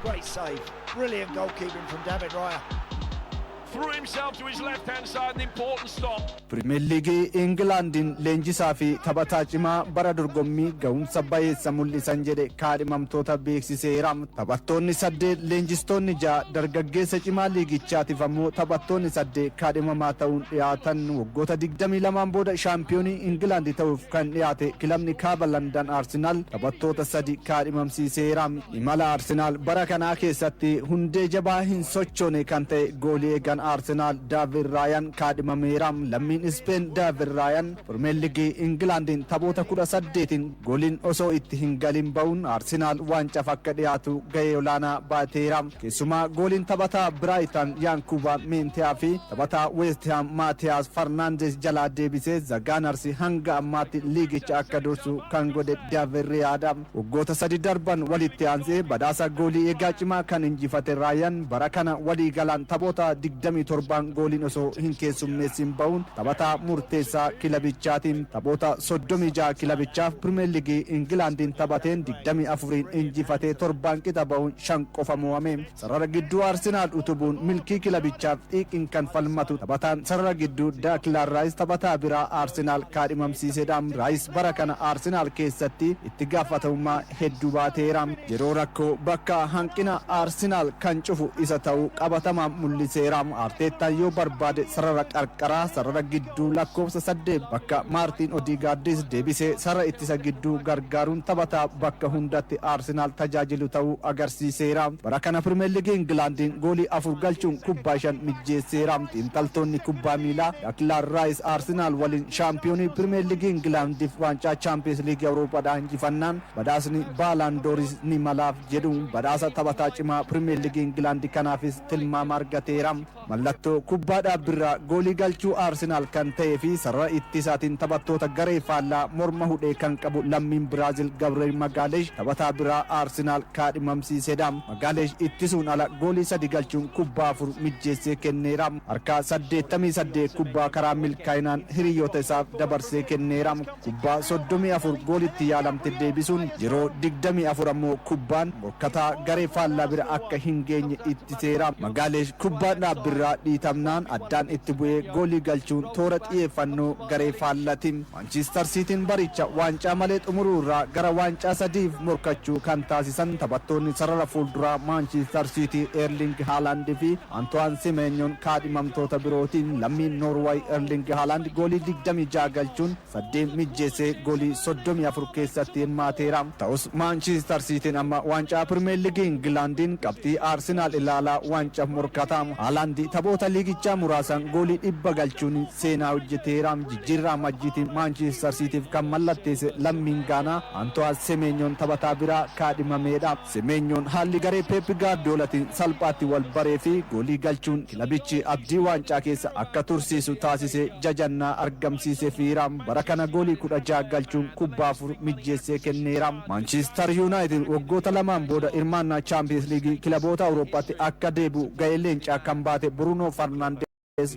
Great save. Brilliant goalkeeping from David Raya. Threw himself to his left-hand side, an important stop. Premier League Englandin leenjisaa fi taphataa cimaa bara dorgommii ga'umsa bayeessa mul'isan jedhe kaadhimamtoota beeksiseera. Taphattoonni 8 leenjistoonni 6 dargaggeessa cimaa liigichaatiif ammoo taphattoonni 8 kaadhimamaa ta'uun dhiyaatan waggoota 22 booda shaampiyoonii England ta'uuf kan dhiyaate kilabni kaaba London Arsenal taphattoota 3 kaadhimamsiiseera. Imala Arsenal bara kanaa keessatti hundee jabaa hin sochoone kan ta'e goolii eegan Arsenal David Ryan kaadhimameera. Lammiin Spain David Ryan Premier League Englandin taphoota 18 gooliin osoo itti hin galin ba'uun Arsenal waancaaf akka dhiyaatu gahee olaanaa baateera. Keessumaa gooliin taphataa Brighton Yankuba Mentea fi taphataa West Ham Matthias Fernandes jalaa deebisee The Gunners hanga ammaatti liigicha akka dursu kan godhe David Ryan waggoota 3 darban walitti aansee badhaasa goolii eegaa cimaa kan injifate Ryan bara kana walii galaan taphoota 27 gooliin osoo hin keessummeessin ba'uun taphataa murteessaa kilabichaatiin taphoota 36 kilabichaaf Premier League Englandin taphateen 24 injifatee 7 qixa ba'uun 5 qofa mo'ame. Sarara gidduu Arsenal utubuun milkii kilabichaaf xiiqiin kan falmatu taphataan sarara gidduu Declan Rice taphataa biraa Arsenal kaadhimamsiisedha. Rice bara kana Arsenal keessatti itti gaafatamummaa hedduu baateera. Yeroo rakkoo bakka hanqina Arsenal kan cufu isa ta'uu qabatamaan mul'iseera. Arteetaan yoo barbaade sarara qarqaraa sarara gidduu lakkoofsa 8 bakka Martin Odegaardis deebisee sarara ittisa gidduu gargaaruun taphataa bakka hundatti Arsenal tajaajilu ta'uu agarsiiseera. Bara kana Premier League Englandin goolii 4 galchuun kubbaa 5 mijjeesseera. Xiinxaltoonni kubbaa miilaa Declan Rice Arsenal waliin shaampiyoonii Premier League Englandiif waancaa Champions League Awuroopaadhaan injifannaan badhaasni Ballon d'Or ni malaaf jedhuun badhaasa taphataa cimaa Premier League England kanaafis tilmaama argateera. Mallattoo kubbaadhaa birraa goolii galchuu Arsenal kan ta'ee fi sarara ittisaatiin taphattoota garee faallaa morma hudhee kan qabu lammiin Biraazil Gabriel Magalhaes taphataa biraa Arsenal kaadhimamsiisedha. Magalhaes ittisuun ala goolii 3 galchuun kubbaa 4 mijjeessee kenneera. Harkaa 88 kubbaa karaa milkaa'inaan hiriyoota isaaf dabarsee kenneera. Kubbaa 34 goolitti yaalamte deebisuun yeroo 24 ammoo kubbaan morkataa garee faallaa bira akka hin geenye ittiseera. Magalhaes kubbaadhaa birraa dhiitamnaan addaan itti bu'ee goolii galchuun toora xiyyeeffannoo garee faallaatiin Manchester Cityn baricha waancaa malee xumuruu irraa gara waancaa 3f morkachuu kan taasisan taphattoonni sarara fuulduraa Manchester City Erling Haaland fi Antoine Semenyon kaadhimamtoota birootiin lammiin Norway Erling Haaland goolii 26 galchuun 8 mijjeessee goolii 34 keessatti hirmaateera. Ta'us Manchester Cityn amma waancaa Premier League Englandin qabxii Arsenal ilaalaa waancaa morkataa. Haaland taphoota liigichaa muraasan goolii 100 galchuun seenaa hojjeteera. Jijjiirraa majjiitiin Manchester Cityf kan mallatteesse lammiin Gaanaa Antoine Semenyon taphataa biraa kaadhimameedha. Semenyon haalli garee Pep Guardiolaatiin salphaatti wal baree fi goolii galchuun kilabichi abdii waancaa keessa akka tursiisu taasisee jajannaa argamsiiseera. Bara kana goolii 16 galchuun kubbaa 4 mijjeessee kenneera. Manchester United waggoota 2 booda hirmaannaa Champions League kilaboota Awurooppaatti akka deebi'u ga'ee leencaa kan baate Bruno Fernandes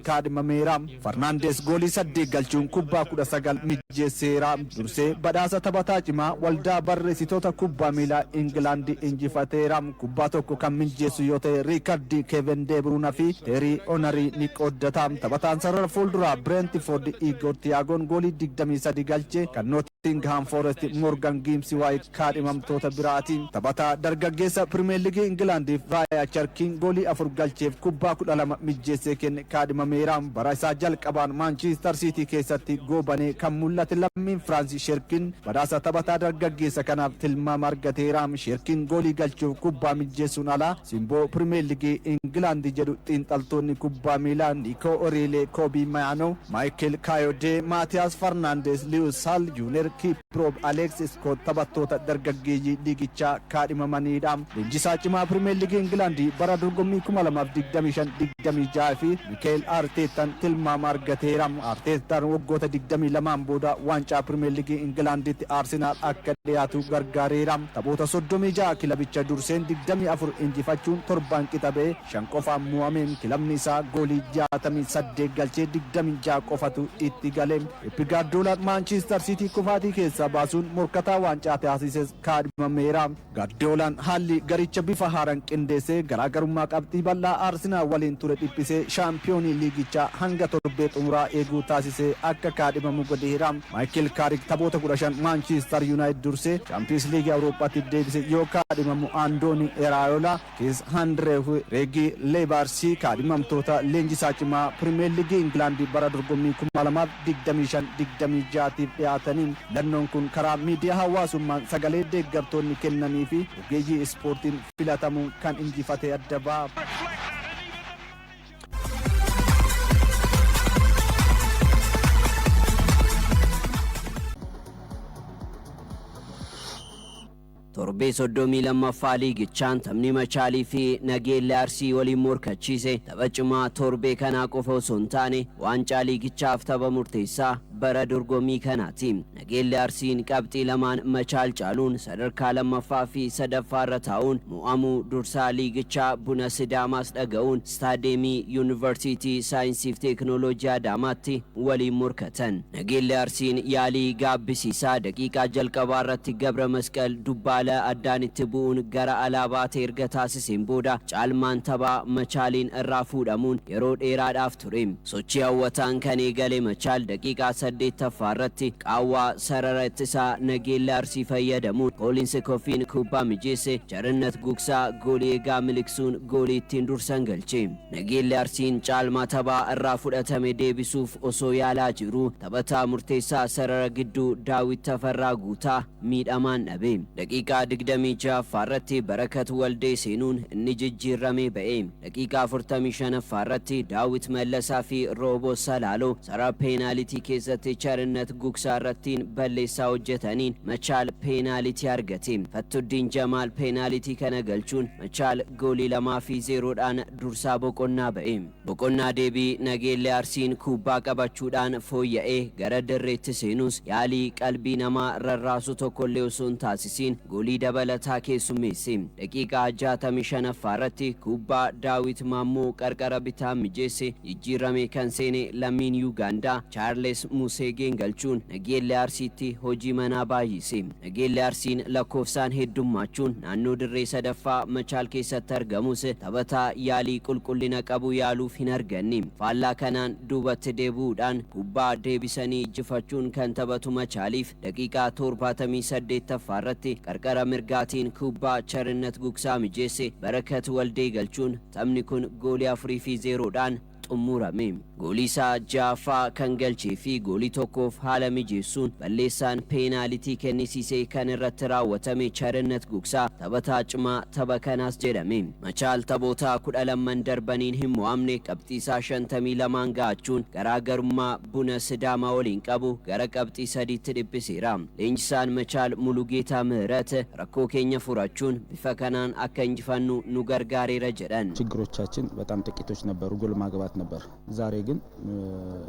kaadhimameera. Fernandes goolii 8 galchuun kubbaa 19 mijjeesseera. Dursee badhaasa taphataa cimaa waldaa barreessitoota kubbaa miilaa England injifateera. Kubbaa tokko kan mijjeessu yoo ta'e Riikard Kevin De Bruyne fi Thierry Henry ni qooddata. Taphataan sarara fuulduraa Brentford Igor Thiagoon goolii 23 galchee kan Nottingham Forest Morgan Gibbs White kaadhimamtoota biraati. Taphataa dargaggeessa Premier League Englandiif Raya Cherkin goolii 4 galcheef kubbaa 12 mijjeessee kenne kaadhimameera. Bara isaa jalqabaan Manchester City keessatti goobane kan mul'ate lammiin France Cherkin badhaasa taphataa dargaggeessa kanaaf tilmaama argateera. Cherkin goolii galchuuf kubbaa mijjeessuun ala simboo Premier League England jedhu xiinxaltoonni kubbaa miilaa Nico O'Reilly, Kobe Mayano, Michael Kayode, Matthias Fernandes, Lewis Hall, Junior Kiprop, Alex Scott taphattoota dargaggeeyyii liigichaa kaadhimamanidha. Leenjisaa cimaa Premier League England bara dorgommii 2025-26 fi Mikel Arteetaan tilmaama argateera. Arteetaan waggoota 22 booda waancaa Premier League Englanditti Arsenal akka dhiyaatu gargaareera. Taphoota 36 kilabicha durseen 24 injifachuun torban qixabee 5 qofaan mo'ameen kilabni isaa goolii 68 galchee 26 qofatu itti gale. Pep Guardiolaan Manchester City kufaatii keessaa baasuun morkataa waancaa taasises kaadhimameera. Guardiolaan haalli garicha bifa haaraan qindeessee garaagarummaa qabxii bal'aa Arsenaal waliin ture dhiphisee shaampiyoonii liigichaa hanga torbee xumuraa eeguu taasisee akka kaadhimamu godheera. Michael Carrick taphoota 15 Manchester United dursee Champions League Awurooppaatti deebise yoo kaadhimamu Andoni Iraola kees Andrew Regi Lebarsi kaadhimamtoota leenjisaa cimaa Premier League England bara dorgommii 2025-26 dhiyaataniin lannoon kun karaa miidiyaa hawaasummaan sagalee deeggartoonni kennanii fi ogeeyyii ispoortiin filatamuun kan injifate adda ba'a. torbee 32ffaa liigichaan taphni Machaalii fi Nageellee Arsii waliin morkachiise tapha cimaa torbee kanaa qofa osoo hin taane waancaa liigichaaf tapha murteessaa bara dorgommii kanaati. Nageellee Arsiin qabxii lamaan Machaal caaluun sadarkaa lammaffaa fi sadaffaa irra taa'uun mo'amuu dursaa liigichaa Buna Sidaamaas dhaga'uun staadeemii Yuunivarsiitii Saayinsii fi Teekinooloojii Adaamaatti waliin morkatan. Nageellee Arsiin yaalii gaabbisiisaa daqiiqaa jalqabaa irratti Gabra Masqal Dubbaala addaan itti bu'uun gara alaabaatti erga taasiseen booda caalmaan taphaa Machaaliin irraa fuudhamuun yeroo dheeraadhaaf ture. Sochii hawwataan kan eegale Machaal daqiiqaa 8ffaa irratti qaawwaa sarara ittisaa Nageellee Arsii fayyadamuun Kooliinsi Kofiin kubbaa mijeesse Jarannat Gugsaa goolii eegaa miliqsuun goolii ittiin dursan galche. Nageellee Arsiin caalmaa taphaa irraa fudhatame deebisuuf osoo yaalaa jiru taphataa murteessaa sarara gidduu Daawit Tafarraa Guutaa miidhamaan dhabe. Daqiiqaa 26ffaa irratti Barakat Waldee seenuun inni jijjiirramee ba'e. Daqiiqaa 45ffaa irratti Daawit Mallasaa fi Rooboo Salaaloo sarara peenaalitii keessatti Jarannat Gugsaa irrattiin balleessaa hojjetaniin Machaal peenaalitii argate. Fattuddiin Jamaal peenaalitii kana galchuun Machaal goolii 2-0dhaan dursaa boqonnaa ba'e. Boqonnaa deebii Nageellee Arsiin kubbaa qabachuudhaan fooyya'ee gara dirreetti seenus yaalii qalbii namaa rarraasu tokkollee osoo hin taasisiin goolii dabalataa keessummeesse. Daqiiqaa 65ffaa irratti kubbaa Daawit Maammoo qarqara bitaa mijeesse jijjiirame kan seene lammiin Yuugaandaa Chaarles Museegeen galchuun Nageellee Arsiitti hojii manaa baay'ise. Nageellee Arsiin lakkoofsaan heddummachuun naannoo dirree sadaffaa Machaal keessatti argamus taphataa yaalii qulqullina qabu yaaluuf hin arganne. Faallaa kanaan duubatti deebi'uudhaan kubbaa deebisanii injifachuun kan taphatu Machaaliif daqiiqaa 78ffaa irratti qarqara mirgaatiin kubbaa Jarannat Gugsaa mijeesse Barakat Waldee galchuun taphni kun goolii 4-0dhaan xumurame. Goolii isaa jaaffaa kan galchee fi goolii tokkoof haala mijeessuun balleessaan peenaalitii kennisiisee kan irratti raawwatame Jarannat Gugsaa taphataa cimaa tapha kanaas jedhame. Machaal taphoota 12 darbaniin hin mo'amne qabxii isaa 52 ga'achuun garaagarummaa Buna Sidaamaa waliin qabu gara qabxii 3tti dhiphiseera. Leenjisaan Machaal Mulugeetaa ምህረት rakkoo keenya furachuun bifa kanaan akka injifannu nu gargaareera jedhan. ችግሮቻችን በጣም ጥቂቶች ነበሩ፣ ጎል ማግባት ነበር። ዛሬ ግን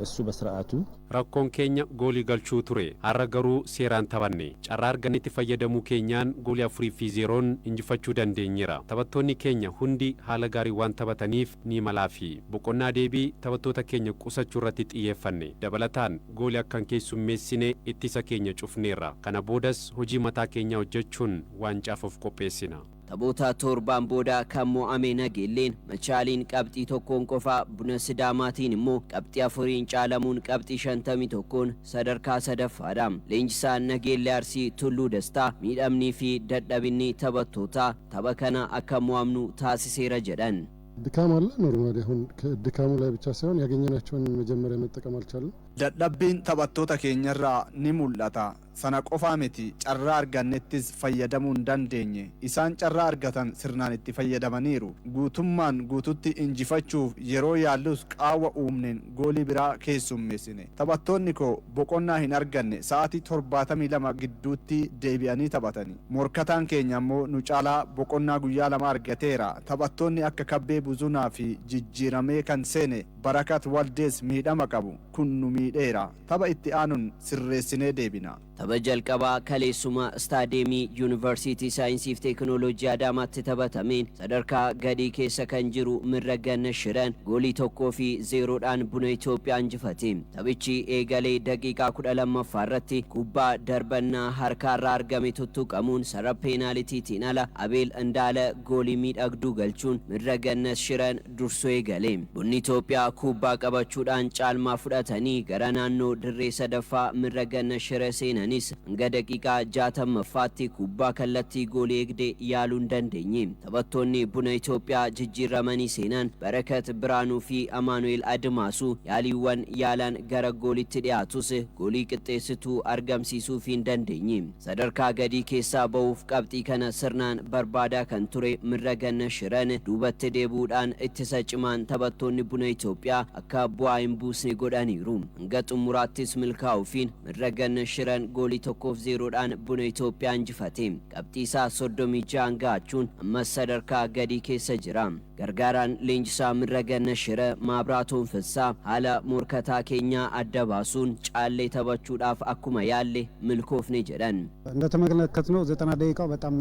እሱ በስርዓቱ rakkoon keenya goolii galchuu ture. har'a garuu seeraan taphanne. carraa argannetti fayyadamuu keenyaan goolii 4-0n injifachuu dandeenyeera. taphattoonni keenya hundi haala gaarii waan taphataniif ni malaafi boqonnaa deebii taphattoota keenya qusachuu irratti xiyyeeffanne. dabalataan goolii akkan keessummeessine ittisa keenya cufneerra. kana boodas hojii mataa keenya hojjechuun waancaaaf of qopheessina. Taphoota torbaan booda kan mo'ame Nageelleen Machaaliin qabxii tokkoon qofa Buna Sidaamaatiin immoo qabxii 4 caalamuun qabxii 51 sadarkaa sadaffaadha. Leenjisaan Nageellee Arsii Tulluu Dastaa miidhamnii fi dadhabinni taphattootaa tapha kana akka mo'amnu taasiseera jedhan. ድካም አለ ኖርማሊ አሁን ከድካሙ ላይ ብቻ ሳይሆን ያገኘናቸውን መጀመሪያ መጠቀም አልቻለም። dadhabbiin taphattoota keenyarraa ni mul'ata. sana qofaa miti carraa argannettis fayyadamuu hin dandeenye. isaan carraa argatan sirnaan itti fayyadamaniiru. guutummaan guututti injifachuuf yeroo yaallus qaawwa uumneen goolii biraa keessummeessine. taphattoonni koo boqonnaa hin arganne sa'aatii 72 gidduutti deebi'anii taphatanii. morkataan keenya immoo nu caalaa boqonnaa guyyaa 2 argateera. taphattoonni akka Kabbee Buzunaa fi jijjiiramee kan seene Barakat Waldees miidhama qabu kun nu miidheera. tapha itti aanuun sirreessinee deebina. Tabajal qaba kaleessuma Staadiyeemii Yuunivarsiitii Saayinsiif Teekinooloojii Adaamaatti taphatameen sadarkaa gadii keessa kan jiru Mirregannesh Shiran goolii 1-0dhaan Buna Itoophiyaa injifate. Taphichi eegalee daqiiqaa 12ffaa irratti kubbaa darbannaa harkaarraa argame tuttuqamuun sarara peenaalitiitiin ala Abeel Indaala goolii miidhagduu galchuun Mirregannesh Shiran dursoo eegale. Bunni Itoophiyaa kubbaa qabachuudhaan caalmaa fudhatanii gara naannoo dirree sadaffaa Mirregannesh Shiran seenanis hanga daqiiqaa 60ffaatti kubbaa kallattii goolii eegdee yaaluu hin dandeenye. Taphattoonni Buna Itoophiyaa jijjiiramanii seenan Barakat Biraanuu fi Amaanu'eel Admaasuu yaaliiwwan yaalan gara goolitti dhiyaatus goolii qixxeessituu argamsiisuu hin dandeenye. Sadarkaa gadii keessaa ba'uuf qabxii kana sirnaan barbaadaa kan ture Mirregannesh Shiran duubatti deebuudhaan ittisa cimaan taphattoonni Buna Itoophiyaa akka bu'aa hin buusne godhaniiru. Hanga xumuraattis milkaa'uufiin Mirregannesh Shiran goolii 1-0dhaan Buna Itoophiyaa injifate. Qabxii isaa 36 ga'achuun ammas sadarkaa gadii keessa jira. Gargaaraan leenjisaa Mirregannesh Shiran Maabraatoon Fissaa haala morkataa keenyaa adda baasuun caallee taphachuudhaaf akkuma yaalle milkoofne jedhan. እንደተመለከትነው 90 ደቂቃው በጣም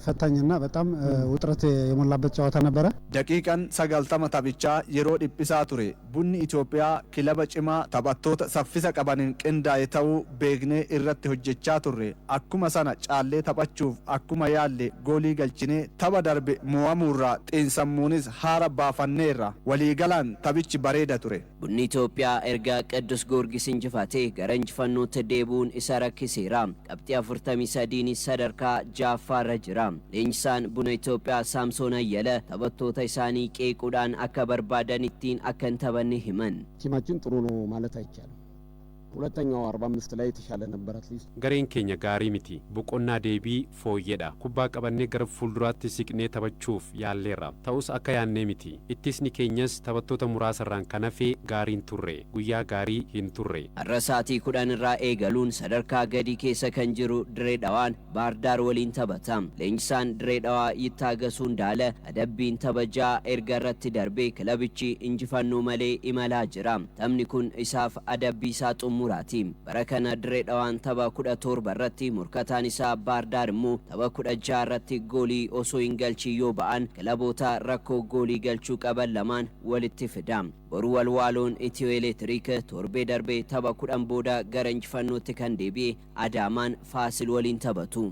ፈታኝና በጣም ውጥረት የሞላበት ጨዋታ ነበረ። daqiiqaan 90 taphichaa yeroo dhiphisaa ture. Bunni Itoophiyaa kilaba cimaa taphattoota saffisa qabaniin qindaa'e ta'uu beeknee irratti hojjechaa turre. Akkuma sana caallee taphachuuf akkuma yaalle goolii galchinee tapha darbe mo'amuurraa xiinsammuunis haara baafanneerra. Waliigalaan taphichi bareeda ture. Bunni Itoophiyaa erga Qiddus Goorgis injifatee gara injifannootti deebuun isa rakkiseera. Qabxii 43 sadarkaa 6ffaarra jira. Leenjisaan Buna Itoophiyaa Saamsoon Ayyala taphattoota isaanii qeequudhaan akka barbaadan ittiin akka hin taphanne himan. ቲማችን ጥሩ ነው ማለት አይቻልም። ሁለተኛው 45 ላይ የተሻለ ነበር አትሊስት gareen keenya gaarii miti boqonnaa deebii fooyyedha kubbaa qabannee gara fuulduraatti siqnee taphachuuf yaalleerra ta'us akka yaannee miti ittisni keenyas taphattoota muraasarraan kan hafe gaariin turre guyyaa gaarii hin turre Arrasaatii 10 irraa eegaluun sadarkaa gadii keessa kan jiru Diree Dhawaan Baardaar waliin taphata. Leenjisaan Diree Dhawaa Yittaagasuun Daala adabbiin taphaa erga irratti darbee kilabichi injifannoo malee imalaa jira. Taphni kun isaaf adabbii isaa xumuraati. Bara kana Diree Dhawaan tapha 17 irratti morkataan isaa Baardaar immoo tapha 16 irratti goolii osoo hin galchin yoo ba'an kilaboota rakkoo goolii galchuu qaban lamaan walitti fida. Boru walwaaloon Itiyoo Elektiriik torbee darbee tapha 10 booda gara injifannootti kan deebi'e Adaamaan Faasil waliin taphatu.